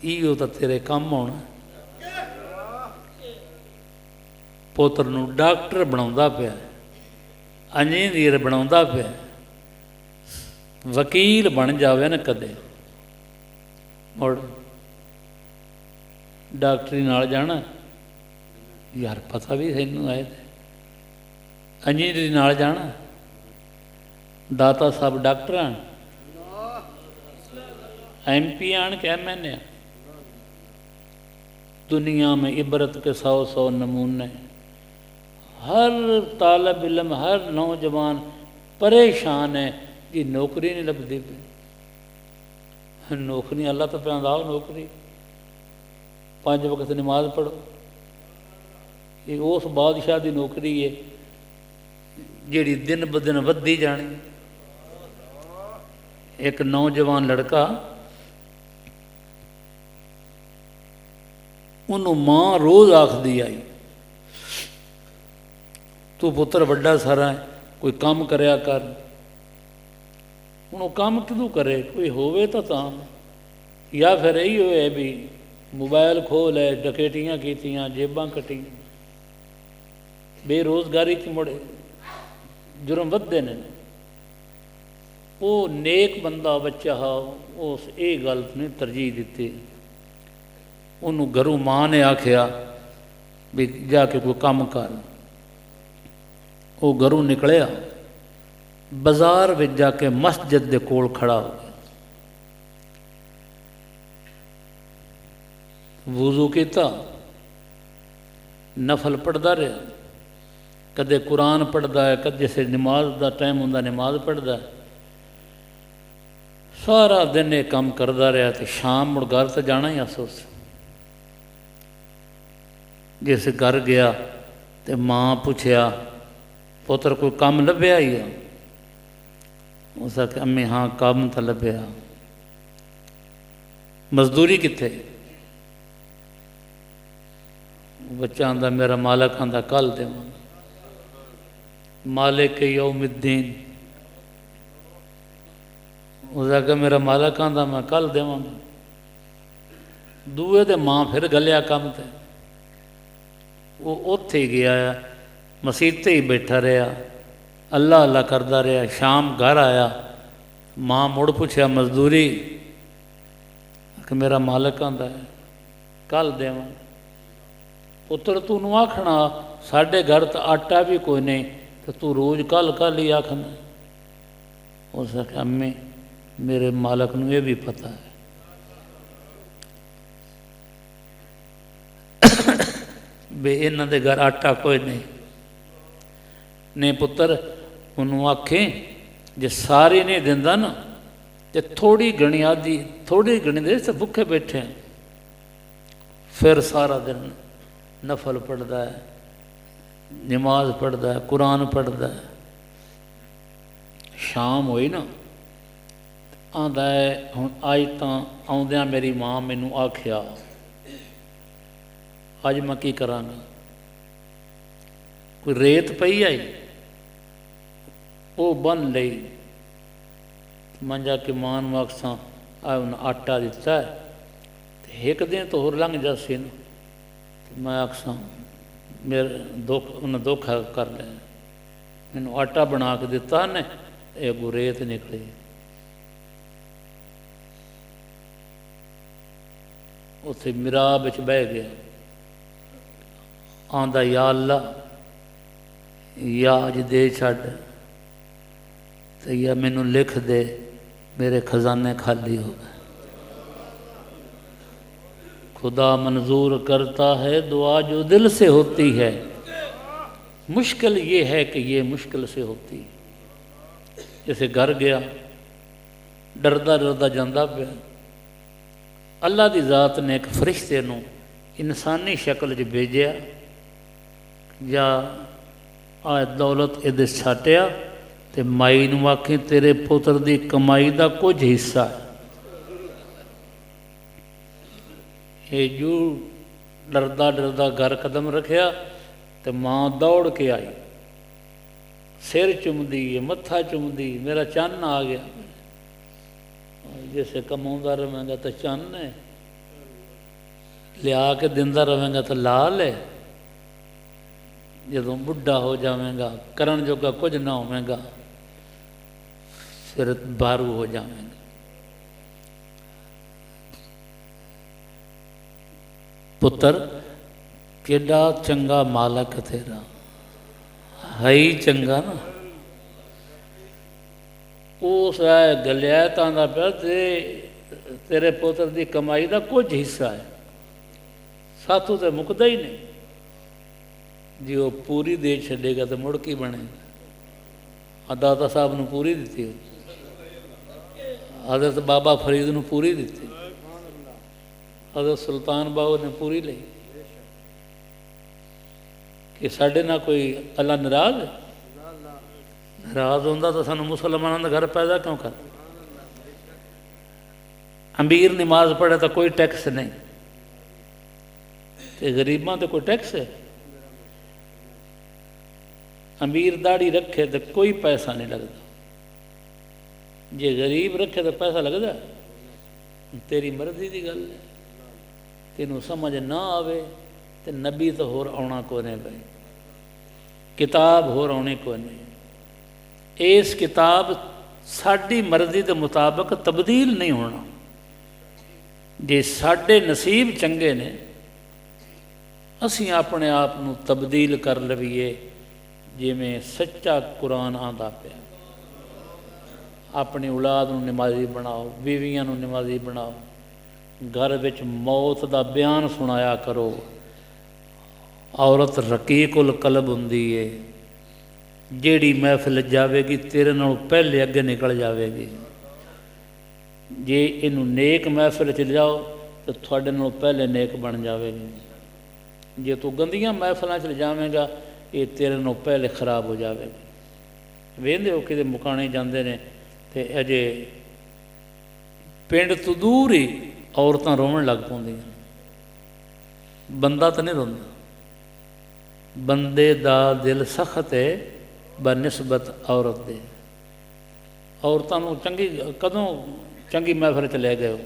इहो तो तेरे काम होना। पुत्र नूं डॉक्टर बनाउंदा पिया, इंजीनियर बनाउंदा पिया, वकील बन जावे ना कदे, मुड़ डॉक्टरी नाल जाना यार, पता भी सैनूं आए थे। इंजीनियरी नाल जाना, दाता साहब डॉक्टर आन, MP आन के MN आ। दुनिया में इबरत के 100 नमूने। हर तालब इलम, हर नौजवान परेशान है कि नौकरी नहीं लभदी पई। नौकरी अल्लाह तो पैदा आओ नौकरी, 5 वक्त नमाज पढ़ो, ये उस बादशाह की नौकरी है जिहड़ी दिन ब दिन वधदी जानी। एक नौजवान लड़का, उन्होंने मां रोज़ आखदी आई, तू पुत्र वड्डा सारा है, कोई काम करया कर। हुण काम किदू करे, कोई होवे तो तां, या फिर यही होए भी मोबाइल खोल है, डकैतियां कीतियां, जेबां कटियां, बेरोज़गारी च मुड़े जुर्म वधदे ने। वो नेक बंदा बच्चा उस ये गल ने तरजीह दी। उन्होंने घरों मां ने आख्या भी जाके कोई काम कर। वो घरों निकलिया, बाजार में जाके मस्जिद के कोल खड़ा हो गया, वुजू किया, नफल पढ़ता रहा, कदे कुरान पढ़ता है, कदे से नमाज का टाइम होंदा नमाज पढ़ता है। सारा दिन ये काम करता रहा, तो शाम मुड़ घर तो जाना ही अफसोस। जिस घर गया तो मां पूछया, पुत्र कोई काम लभ्या ही है? उस आख्या अम्मी हाँ काम तो लभ्या। मजदूरी कित्थे? बच्चा आंदा मेरा मालिक आंदा कल देवांगा। मालिक यौमिद्दीन, उस आख्या मेरा मालिक आंदा मैं कल देवांगा। दूए दे मां फिर गलिया काम ते, वो उत्थे ही गया, मसीते ही बैठा रहा, अल्लाह अल्लाह करता रहा। शाम घर आया, मां मुड़ पूछया मजदूरी? कि मेरा मालिक आंदा है कल देवां। पुत्र तू नूं आखना साढ़े घर तो आटा भी कोई नहीं, तो तू रोज़ कल कल ही आखना। उस आख्या अम्मी मेरे मालिक नूं ये भी पता है। बे इन्हां दे घर आटा कोई नहीं। ने पुत्र उन्होंने आखे जे सारे नहीं दिंदा ना, तो थोड़ी घनी आदि थोड़ी घनी देर से भुखे बैठे हैं, फिर सारा दिन नफल पढ़ता है, नमाज पढ़ता है, कुरान पढ़ता है। शाम होई ना, आंदा है हुण अज तां आउंदियां मेरी मां मैनू आखिया अज मैं की करांगा। कोई रेत पई आई वो बन लई, मैं जाके मां नूं आखसां आ उन्हें आटा दिता है, तो एक दिन तो होर लंघ जासी ना, मैं आखसां मेरे दुख उन्हें दुख कर लिया, मैनू आटा बना के दिता ने, ये अगों रेत निकली। उत्थे मिराब विच बह गया, आंदा या अल्लाह या अज दे छड्ड ते या मैनू लिख दे मेरे खजाने खाली हो गए। खुदा मंजूर करता है दुआ जो दिल से होती है, मुश्किल ये है कि ये मुश्किल से होती है। जैसे घर गया डरदा डरदा जांदा पिया, अल्लाह की जात ने एक फरिश्ते नूं इंसानी शक्ल च भेजिया, या आ दौलत इहदे छाटिया ते माई नूं आखी तेरे पुत्र की कमाई का कुछ हिस्सा है। ये जू डरदा डरदा घर कदम रखिया तो माँ दौड़ के आई, सिर चुमदी है, मत्था चुमदी, मेरा चन्न आ गया। जैसे कमाउंदा रहेगा तो चन्न है, लिया के दिंदा रहेगा तो लाल है, जदों बुढ़ा हो जाएगा करन जोगा कुछ ना होवेगा फिर बारू हो जाएगा। पुत्र केड़ा चंगा मालक तेरा है ही चंगा ना, उस गलिया तो आंदा पिया तेरे पुत्र की कमाई का कुछ हिस्सा है, साथों तो मुकदा ही नहीं, जी वो पूरी दे छेगा तो मुड़ की बनेगा। दाता साहब ने पूरी दी, हजरत बाबा फरीद ने पूरी दी, हजरत सुल्तान बाबू ने पूरी ली, कि साढ़े ना कोई अल्लाह नाराज है? नाराज होंदा तो सानू मुसलमानों का घर पैदा क्यों कर? अमीर नमाज पढ़े तो कोई टैक्स नहीं, तो गरीबां तो कोई टैक्स है? अमीर दाढ़ी रखे तो कोई पैसा नहीं लगता, जे गरीब रखे तो पैसा लगता? तेरी मर्जी की गल है, तेनों समझ ना आवे तो नबी तो होर आना को नहीं भाई, किताब होर आनी को नहीं। इस किताब साड़ी मर्जी के मुताबिक तब्दील नहीं होना। जे साढ़े नसीब चंगे ने असी अपने आप को तब्दील कर लवीए, जिमें सच्चा कुरान आंदा पिया। अपनी औलाद नूं नमाजी बनाओ, बीवियां नूं नमाजी बनाओ, घर विच मौत का बयान सुनाया करो। औरत रकीकुल कलब हुंदी है, जिहड़ी महफिल जावेगी तेरे नालों पहले अगे निकल जाएगी। जे इनू नेक महफिल च जाओ तो थोड़े नालों पहले नेक बन जाएगी। जे तू गंदियां महफिलों च जावेगा ये तेरे नालों पहले खराब हो जाएगी। वेंदे हो कि मुकाने जाते हैं तो अजे पिंड तो दूर ही औरतां रोवन लग पौंदियां, बंदा तो नहीं रोंदा। बंदे दा दिल सख्त है बनिस्बत औरत दे। औरतां नूं चंगी कदों चंगी महफिल च ले गए हो?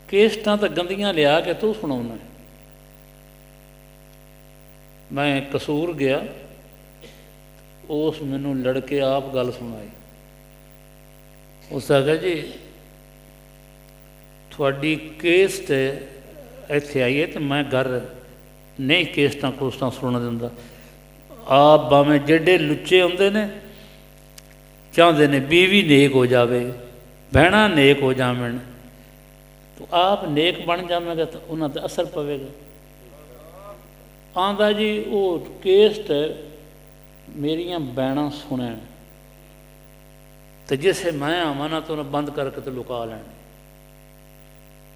केसटां तो गंदियां लिया के तू सुनाउना। मैं कसूर गया, उस मैनू लड़के आप गल सुनाई। उस आखिया जी थोड़ी केस्ट इत्थे आई है तो मैं घर नहीं केस्टां कोस्टां सुन दिंदा। आप भावें जेडे लुच्चे होंदे ने चाहते ने बीवी नेक हो जाए, भैणां नेक हो जावन, तो आप नेक बन जावेगा तो उन्हां ते असर पवेगा। आंदा जी वो केस्ट मेरियां भैणां सुनन तो जिसे मैं आवां ना तो उन्हें बंद करके तो लुका लैण।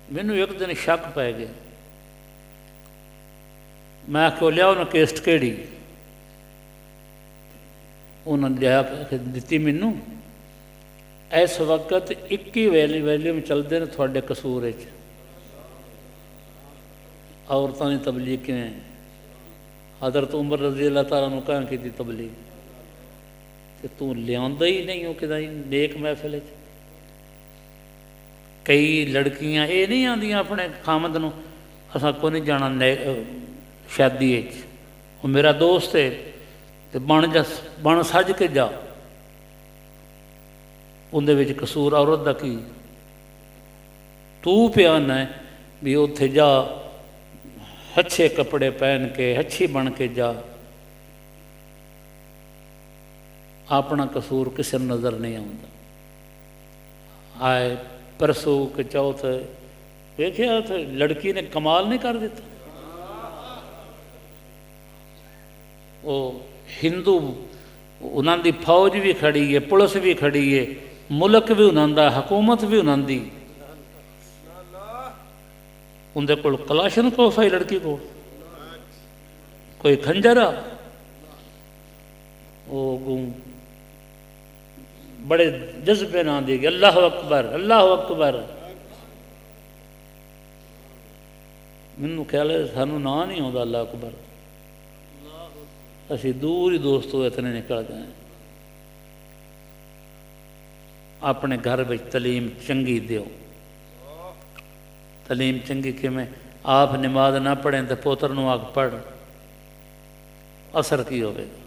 मैनू एक दिन शक पै गया, मैं क्यों लिया उन्हें केस्ट केड़ी उन्होंने लिया दी मैनू इस वक्त 21 वैल्यूम चलते हैं थोड़े कसूर औरतों की तबलीग किवें हज़रत उमर रज़ी अल्लाह तआला कह की तबलीग तो तू लिया ही नहीं हो कि नेक महफिल कई लड़कियां ये नहीं आंदियां अपने खामद नूं असां को नहीं जाना शादी वो मेरा दोस्त है तो बन सज के जा उनदे विच कसूर औरत का की तू प्यान है भी उत्थे जा अच्छे कपड़े पहन के अच्छी बन के जा अपना कसूर किसी नज़र नहीं आता आए परसों के चौथ देखिया तो लड़की ने कमाल नहीं कर दिता वो हिंदू उन्होंने फौज भी खड़ी है पुलिस भी खड़ी है मुल्क भी उन्होंने हुकूमत भी उन्होंने उनके कोल कलाशन कोफ है लड़की को कोई खंजर आ वो बड़े जज्बे ना देगी अल्लाह अकबर मैनू ख्याल है सानू ना नहीं आता अल्लाह अकबर असी दूर ही दोस्तों इतने निकल गए अपने घर में तलीम चंगी दो तलीम चंगी किमें आप नमाज ना पढ़ें तो पोतर नूं आख पढ़ असर की होवेगा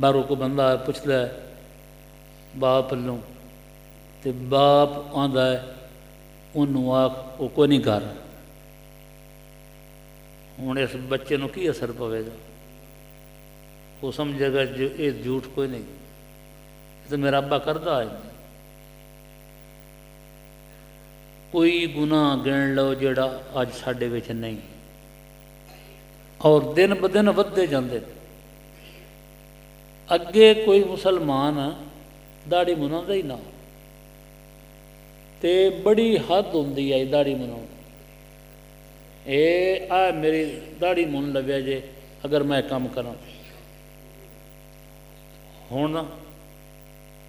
बाहरों को बंदा पुछदा है बाप लो तो बाप आंदा है उन्होंने आख वो कोई नहीं कर हुण इस बच्चे नूं की असर पवेगा वो समझेगा जो ये झूठ कोई नहीं तो मेरा अब्बा करता है कोई गुनाह गिन लो जिहड़ा अज साडे विच नहीं और दिन ब दिन वधदे जांदे अगे कोई मुसलमान दाड़ी मुनांदा ही ना ते बड़ी हद होंदी है दाड़ी मुनाउण ए आ मेरी दाड़ी मुन लव्या जे अगर मैं काम करा हुण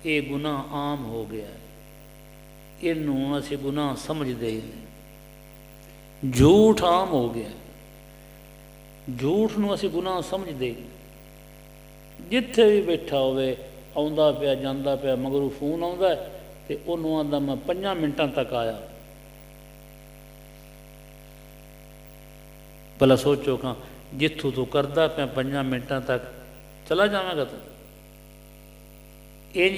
ये गुनाह आम हो गया है इनू असी गुनाह समझते ही नहीं झूठ आम हो गया झूठ नूं असी गुनाह समझते ही जिथे भी बैठा होवे आउंदा पिया जांदा पिया मगरू फोन आउंदा है ते उन्होंने आंदा मैं 5 मिनटां तक आया भला सोचो खां जिथों तू करदा पिया 5 मिनटां तक चला जावेगा तो इंज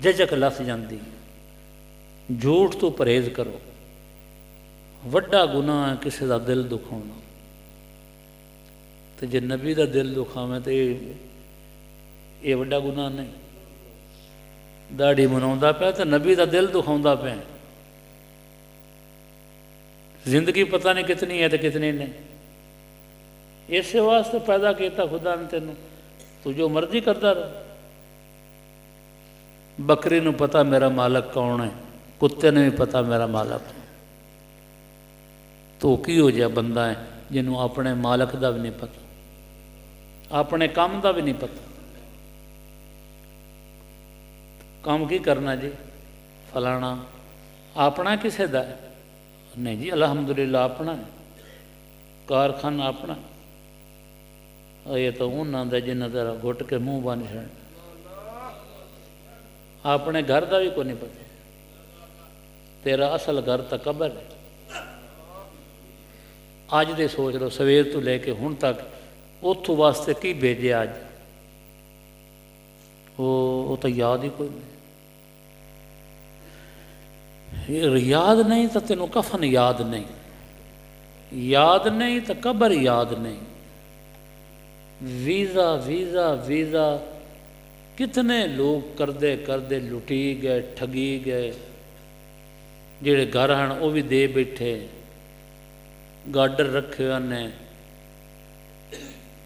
झिझक लस जाती झूठ तो परहेज करो वड्डा गुनाह है किसी का दिल दुखाना तो जे नबी का दिल दुखावे तो ये वड्डा गुनाह नहीं दाढ़ी मनाउंदा पिया तो नबी का दिल दुखाउंदा पिया जिंदगी पता नहीं कितनी है तो कितनी नहीं इस वास्ते पैदा किया खुदा ने तेनों तू जो मर्जी करता रह बकरी नूं पता मेरा मालक कौन है कुत्ते ने भी पता मेरा मालक तो की हो जाए बंदा है जिन्हों अपने मालक का भी नहीं पता अपने काम का भी नहीं पता काम की करना जी फलाना अपना किसे दा है नहीं जी अलहमदुलिल्लाह अपना है कारखाना अपना ये तो उन्होंने जिन्हें तेरा घुट के मुँह बन छड़ अपने घर का भी कोई नहीं पता तेरा असल घर तो कबर है अज दे सोच लो सवेर तो लेके हुण तक उतों वास्ते की भेजे अज वो तो याद ही कोई नहीं याद नहीं तो तेनों कफन याद नहीं तो कबर याद नहीं वीज़ा वीज़ा वीज़ा कितने लोग करते करते लुटी गए ठगी गए जिहड़े घर हैं वो भी दे बैठे गाडर रखे ने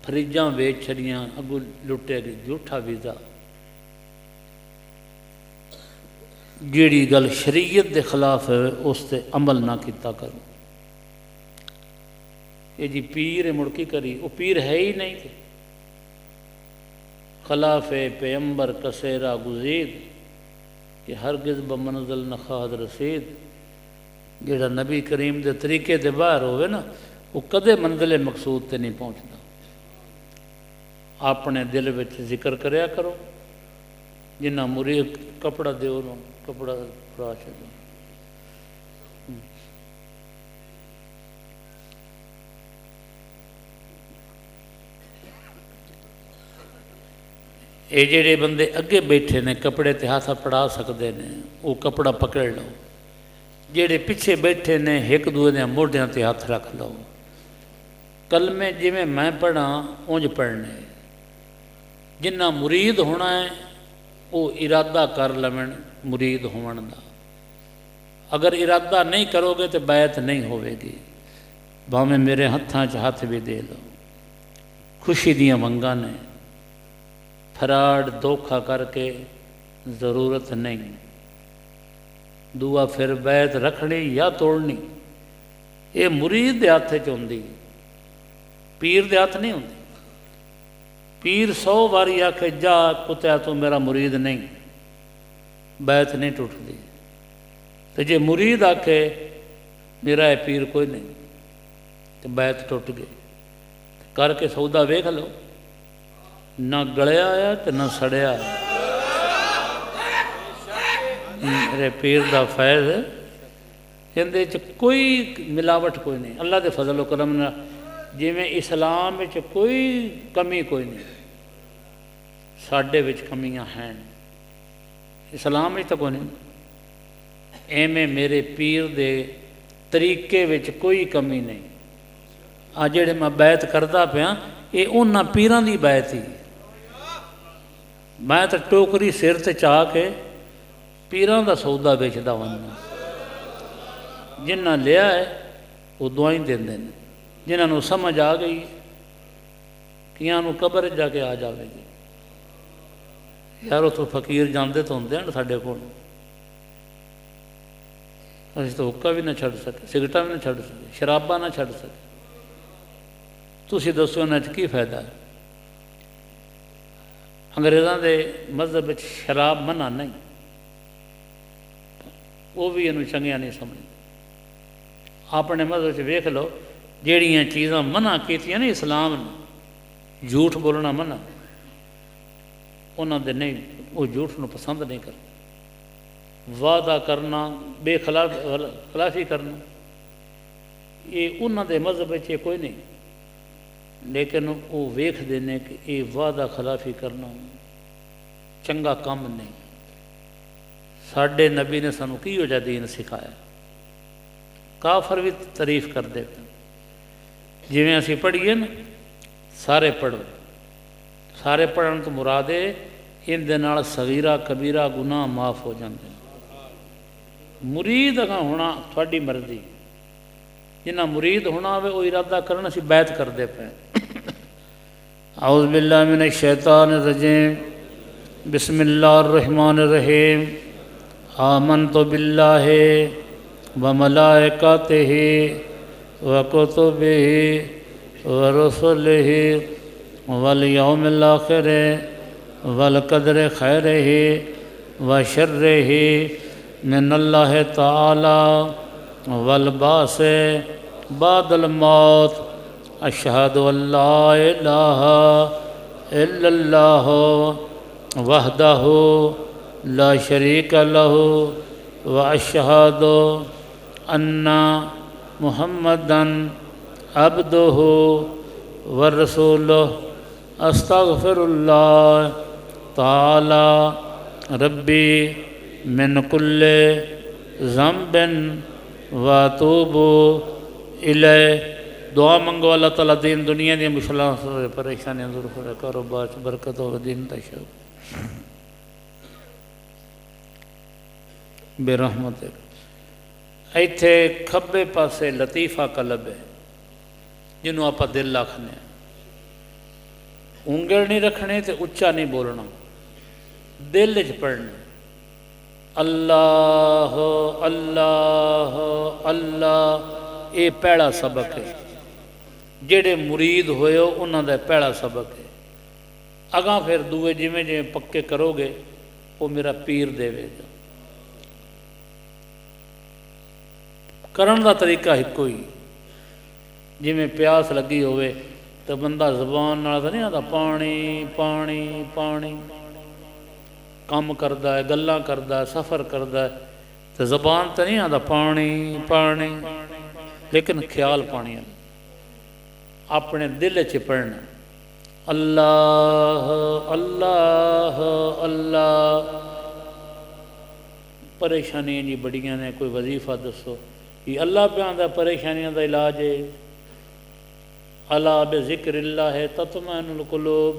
फ्रिजां वेच छड़ियां अगू लुटे गए झूठा वीज़ा जिहड़ी गल शरीयत के खिलाफ है उस पर अमल ना किया करो। ये जी पीर मुड़की करी, वो पीर है ही नहीं थे। खिलाफे पैम्बर कसेरा गुजीद कि हरगिज़ बमनज़ल नखाद रसीद। जिहड़ा नबी करीम के तरीके से बाहर होवे ना, वो कदे मंजिले मकसूद ते नहीं पहुँचता। अपने दिल में जिक्र करया करो, जिन्ना मुरीद कपड़ा दो ना कपड़ा फड़ा छो। ये जेडे बंदे अगे बैठे ने कपड़े ते हाथ फड़ा सकते हैं, वो कपड़ा पकड़ लो। जेडे पिछे बैठे ने एक दूए दे मोढियां ते हाथ रख लो। कलमे जिमें मैं पढ़ा उंज पढ़ने। जिन्ना मुरीद होना है वो इरादा कर लवन मुरीद होवन दा। अगर इरादा नहीं करोगे तो बैत नहीं होवेगी। भावें मेरे हत्थां च हथ भी दे लो। खुशी दियां वंगां ने, फराड धोखा करके ज़रूरत नहीं। दुआ फिर बैत रखनी या तोड़नी ये मुरीद के हथ च होंदी, पीर के हथ नहीं होंदी। पीर 100 बारी आखे जा कुत्या तू मेरा मुरीद नहीं, बैत नहीं टुटती। तो जे मुरीद आखे मेरा है पीर कोई नहीं, तो बैत टुट गई। करके सौदा वेख लो, ना गलिया आया तो ना सड़िया। मेरे पीर का फैज़ इहदे च कोई मिलावट कोई नहीं। अल्लाह के फजल व करम नाल जिवें इस्लाम में कोई कमी कोई नहीं, साडे विच कमियां हैं। इस्लाम में तो कोई नहीं। एवें मेरे पीर दे तरीके विच कोई कमी नहीं। आ जिहड़े मैं बैत करदा पिया ये उन्हां पीरां दी बैत ही। मैं तो टोकरी सिर ते चा के पीरां दा सौदा बेचदा वन्ना। जिन्ना लिया है वो दुआई देंदे ने, जिन्होंने समझ आ गई कियां नूं कबर जाके आ जाएगी। यार उतो फकीर जाते तो होंगे साढ़े को, असीं तो हुक्का भी ना छड़ सके, सिगरटा भी ना छड़ सके, शराबा ना छड़ सके। तुसीं दसो इन्हां च की फायदा है? अंग्रेज़ों के मजहब में शराब मना नहीं, वो भी इन्हूं चंगिया नहीं समझ। अपने मजहब च वेख लो जिहड़ियां चीज़ां मना कीतियां ने इस्लाम ने, झूठ बोलना मना, उन्होंने नहीं, वो झूठ नूं पसंद नहीं करते। वादा करना खिलाफी करना ये उन्होंने मजहब में कोई नहीं। लेकिन वो वेखते हैं कि ये वादा खिलाफी करना चंगा काम नहीं। साडे नबी ने सानू किहो जिहा दीन सिखाया। काफर भी तारीफ करते हैं। जिवें असीं पढ़ीए ना सारे पढ़ो, सारे पढ़न तो मुराद है इहदे नाल सगीरा कबीरा गुनाह माफ़ हो जाते हैं। मुरीद अगर होना थोड़ी मर्जी, जिन्ना मुरीद होना हो वो इरादा करना असीं बैत करते पे। औज़ु बिल्लाहि मिनश शैतानिर रजीम, बिस्मिल्लाहिर रहमानिर रहीम। आमनतु बिल्लाहि व मलाइकातिहि व कुतुबिहि व रुसुलिहि वल यौमिल आखिर वल कदर खैरिहि व शर्रिहि मिनल्लाहि तआला वल बास बादल मौत। अशहदु अल्ला इलाहा इल्लल्लाह वहदहु ला शरीक लहु व अशहदु अन्ना मुहम्मदन अब्दुहु व रसूलुहु। अस्तगफिरुल्लाह ताला रब्बी मिन कुल्ले ज़म्बिन व अतूबु इलैह। दुआ मंगो अल्लाह ताला दीन दुनिया दी मुश्किलां परेशानियां दूर करे, कारोबार च बरकत हो, दीन तशो बेरहमत। इत्थे खब्बे पासे लतीफ़ा कलब है जिन्हों आप दिल आखने। उंगल नहीं रखने तो उच्चा नहीं बोलना, दिल च पढ़ना। अल्लाह अल्लाह अल्लाह, ये पहला सबक है। जेड़े मुरीद होए उन्हों का पहला सबक है। अगां फिर दूए जिमें जिमें पक्के करोगे वो मेरा पीर देवेगा। करन का तरीका एको ही, जिमें प्यास लगी होवे तो बंदा जबान नाल तो नहीं आता पानी पानी पानी, काम करता है, गल्लां करता है, सफ़र करता है, तो जबान तो नहीं आता पानी पानी, लेकिन ख्याल पानी अपने दिल च पढ़ना। अल्लाह अल्लाह अल्लाह। परेशानियां जी बड़ियां ने, कोई वजीफा दसो ये अल्लाह पे आंदा परेशानियों का इलाज है। अला बिज़िक्रिल्लाह है तत्मइनुल कुलूब,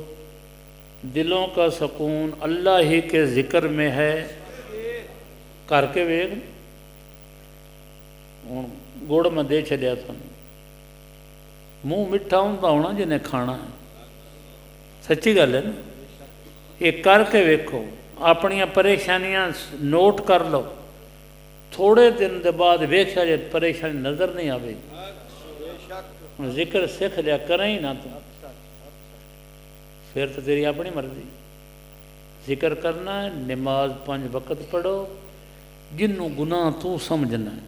दिलों का सुकून अल्लाह ही के जिक्र में है। करके वेख, हुण गुड़ मैं दे छड्या तुहानूं, मूँह मिठा हुंदा होना जिन्हें खाना है, सच्ची गल है ना। ये करके वेखो, अपनियां परेशानियां नोट कर लो, थोड़े दिन के बाद वेख्या जे परेशानी नज़र नहीं आवेगी। जिक्र सीख लिया, करें ही ना तो फिर तो तेरी अपनी मर्जी। जिक्र करना है, नमाज 5 वक्त पढ़ो, जिन्हों गुनाह तू समझना है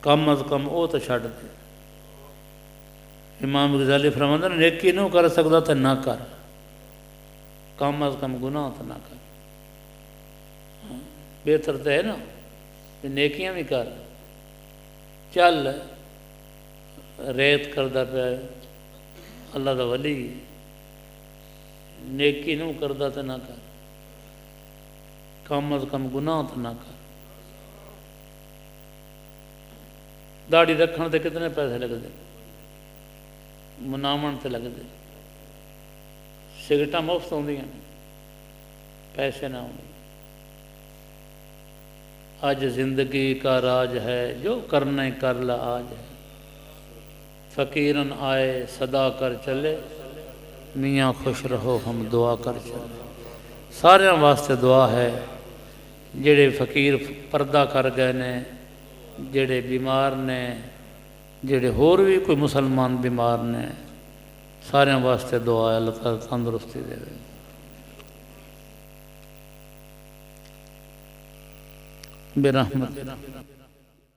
कम अज कम वो तो छड्ड दे। इमाम गज़ाली फरमांदा नेकी नहीं कर सकता तो ना कर, कम अज कम गुनाह तो ना कर। बेहतर तो है ना कि नेकियां भी कर। चल रेत करदा पे अल्लाह का वली, नेकी नहीं करता तो ना कर, कम अज कम गुनाह तो ना कर। दाढ़ी रखने से कितने पैसे लगते, मनावन से लगते, सिगरटा मुफ्त आउंदियां पैसे ना आउंदे। अज जिंदगी का राज है, जो करना ही कर ला आज है। फ़कीरन आए सदा कर चले, मियाँ खुश रहो हम दुआ कर चले। सारे वास्ते दुआ है। जेड़े फ़कीर पर्दा कर गए ने, जेड़े बीमार ने, जेड़े होर भी कोई मुसलमान बीमार ने, सारे वास्ते दुआ है अल्लाह ताला तंदुरुस्ती देवे। बेरहमत।